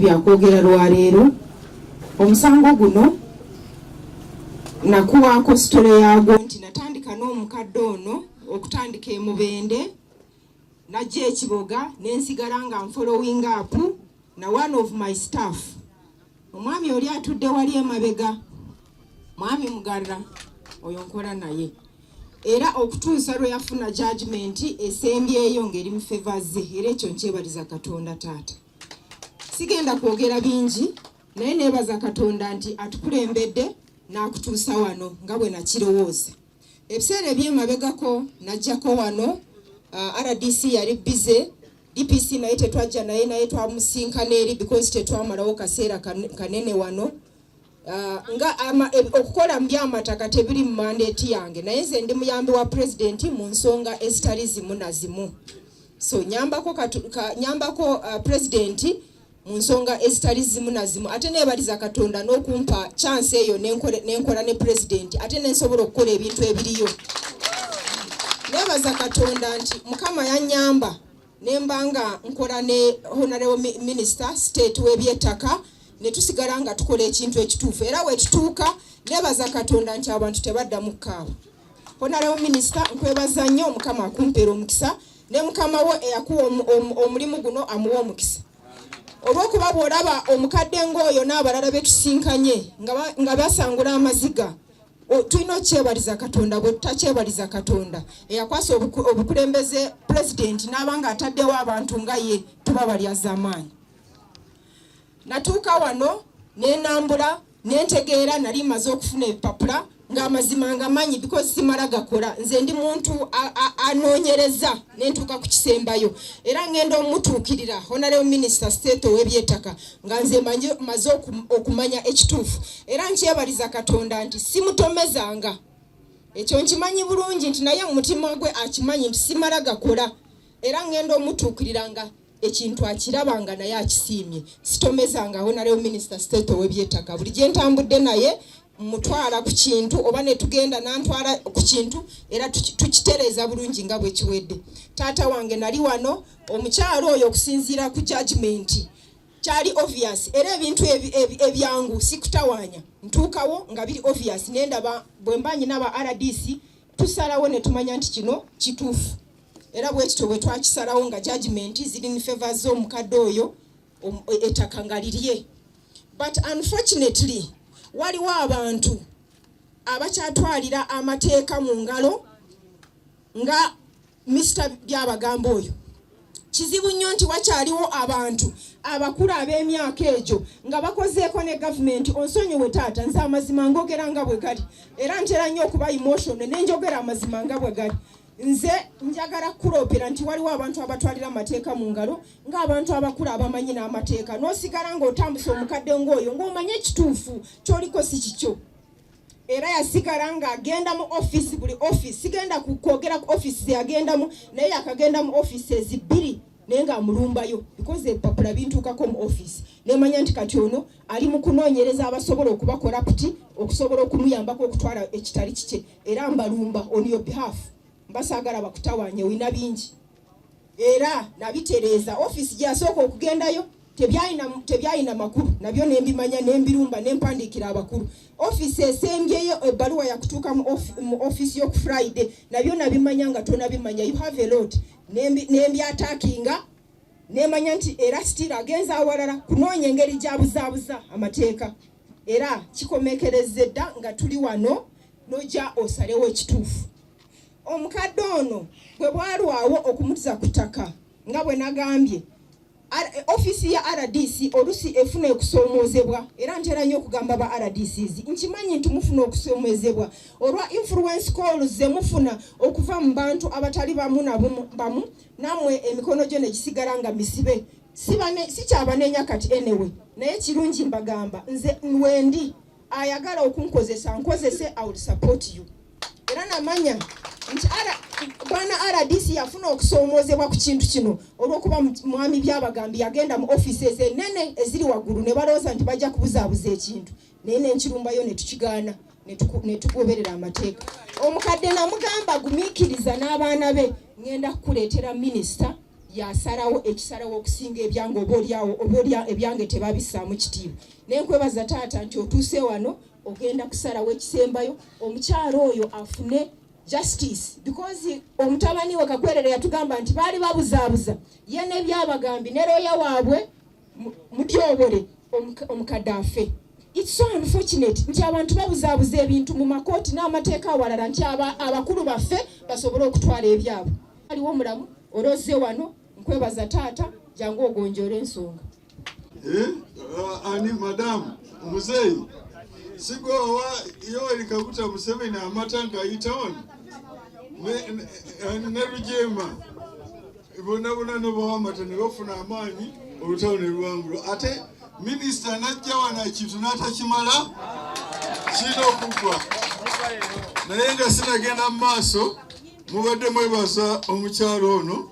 byakwogera lwaleero omusango guno nakuwaako sitole yagwo nti natandika n'omukadde ono okutandika emubende najja ekiboga nensigala nga following up na one of my staff omwami oli atudde wali emabega mwami Mugarra oyo nkola naye era okutuusa lwe yafuna judgment esembyeyo ngeri mu favors era ekyo nkyebaliza Katonda taata. Sigenda kwogera bingi naye nebaza Katonda nti atukulembedde n'akutuusa wano nga bwe nakirowooza. Ebiseera ebyemabegako najjako wano RDC yali busy, DPC naye tetwajja naye twamusinkana eri because tetwamalawo kaseera kanene wano. Okukola mu by'amataka tebiri mu mandate yange naye nze ndi muyambi wa president mu nsonga ezitali zimu na zimu. So nyambako president mu nsonga ezitali zimu na zimu ate nebaliza Katonda n'okumpa chance eyo nenkola ne president ate nensobola okukola ebintu ebiriyo. Nebaza Katonda nti Mukama yanyamba nembanga nkola ne honorable minister state w'ebyettaka ne tusigala nga tukola ekintu ekituufu era we tutuuka nebaza Katonda nti abantu tebadda mu kaawa. Honorable minister nkwebaza nnyo Mukama akumpeera omukisa ne Mukama wo eyakuwa omulimu guno amuwa omukisa. Olwokuba bw'olaba omukadde ng'oyo n'abalala betusinkanye nga basangula amaziga tulina okyebaliza Katonda bwe tutakyebaliza Katonda eyakwasa obukulembeze president n'abanga ataddewo abantu nga ye tuba balyaza amaanyi. Natuuka wano nenambula nentegeera nali maze okufuna ebipapula ng'amazima ngamanyi because simala gakola nze ndi muntu anoonyereza nentuuka ku kisembayo era ngenda omutuukirira honorable minister state w'ebyettaka nga nze maze okumanya ekituufu era nkyebaliza Katonda nti simutomezanga ekyo nkimanyi bulungi nti naye mu mutima gwe akimanyi nti simala gakola era ngenda omutuukirira nga ekintu akirabanga naye akisiimye sitomezanga honorable minister state w'ebyettaka buli gye ntambudde naye mutwala ku kintu oba ne tugenda nantwala ku kintu era tukitereeza bulungi nga bwe kiwedde. Taata wange nali wano omukyalo oyo okusinziira ku judgment kyali obvious era ebintu ebyangu sikutawaanya ntuukawo nga biri obvious nendaba bwe mbanyi n'aba RDC tusalawo ne tumanya nti kino kituufu era bwe kityo bwe twakisalawo nga judgment ziri in favor z'omukadde oyo ettaka nga lirye. But unfortunately waliwo abantu abakyatwalira amateeka mu ngalo nga Mr. Byabagamba oyo. Kizibu nnyo nti wakyaliwo abantu abakulu ab'emyaka egyo nga bakozeeko ne gavumenti onsonyiwe taata nze amazima ngogera nga bwe gali era ntera nnyo okuba emotional nenjogera amazima nga bwe gali. Nze njagala kuloopera nti waliwo abantu abatwalira amateeka mu ngalo ng'abantu abakulu abamanyi n'amateeka n'osigala ng'otambuse omukadde ng'oyo ng'omanye ekituufu kyoliko si kikyo era yasigala ng'agenda mu office buli office sigenda kwogera ku office zeyagendamu naye akagenda mu offices bbiri naye ng'amulumbayo because ebipapula bintuukako mu office nemanya nti kati ono ali mu kunoonyereza abasobola okuba corrupt okusobola okumuyambako okutwala ekitali kike era mbalumba on your behalf. Basagala bakutawanye wina bingi era nabitereeza office gyasooka okugendayo tebyayina makulu nabyo nembimanya nembirumba nempandikira abakulu office esembyeyo ebbaluwa yakutuuka mu office yo ku Friday nabyo nabimanya nga tonabimanya you have a lot nembyatakinga nemanya nti era still agenza awalala kunoonya engeri gyabuzaabuza amateeka era kikomekereze dda nga tuli wano nojja osalewo ekituufu. Omukadde ono bwe bwalwawo okumutiza ku ttaka nga bwe nagambye ofisi ya RDC olusi efuna okusoomoozebwa era ntera nnyo okugamba ba RDCs nkimanyi nti mufuna okusoomoozebwa olwa influence calls ze mufuna okuva mu bantu abatali bamu na bamu namwe emikono gyo ne gisigala nga misibe sikyabanenya kati anyway naye kirungi mbagamba nze wendi ayagala okunkozesa nkozese I will support you era namanya nti bwana RDC yafuna okusoomoozebwa ku kintu kino olw'okuba mwami Byabagamba yagenda mu offices enene eziri waggulu ne balowooza nti bajja kubuzaabuza ekintu naye nenkirumbayo ne tukigaana ne tugoberera amateeka. Omukadde namugamba gumiikiriza n'abaana be ngenda kukuleetera minisita yasalawo ekisalawo okusinga ebyange oba ebyange tebabissaamu kitiibwa. Naye nkwebaza taata nti otuuse wano ogenda kusalawo ekisembayo omukyalo oyo afune justice, because omutabani we Kakwerere yatugamba nti baali babuzaabuza ye ne byabagambi ne looya waabwe Mutyobole omukadde afe. It's so unfortunate nti abantu babuzaabuza ebintu mu makooti n'amateeka awalala nti abakulu baffe basobole okutwala ebyabwe. Aliwo omulamu olozze wano, nkwebaza taata, jangu ogonjoola ensonga. Ani madamu muzeeyi sigowa Yoweri Kaguta Museveni amata ng'ayita wano ne Rujema bonna n'obawamata ne bafuna amaanyi olutalo ne luwangulwa. Ate minisita n'ajja wano ekintu n'atakimala kirina okuggwa. Naye nga sinagenda mu maaso mubadde mwebaza omukyalo ono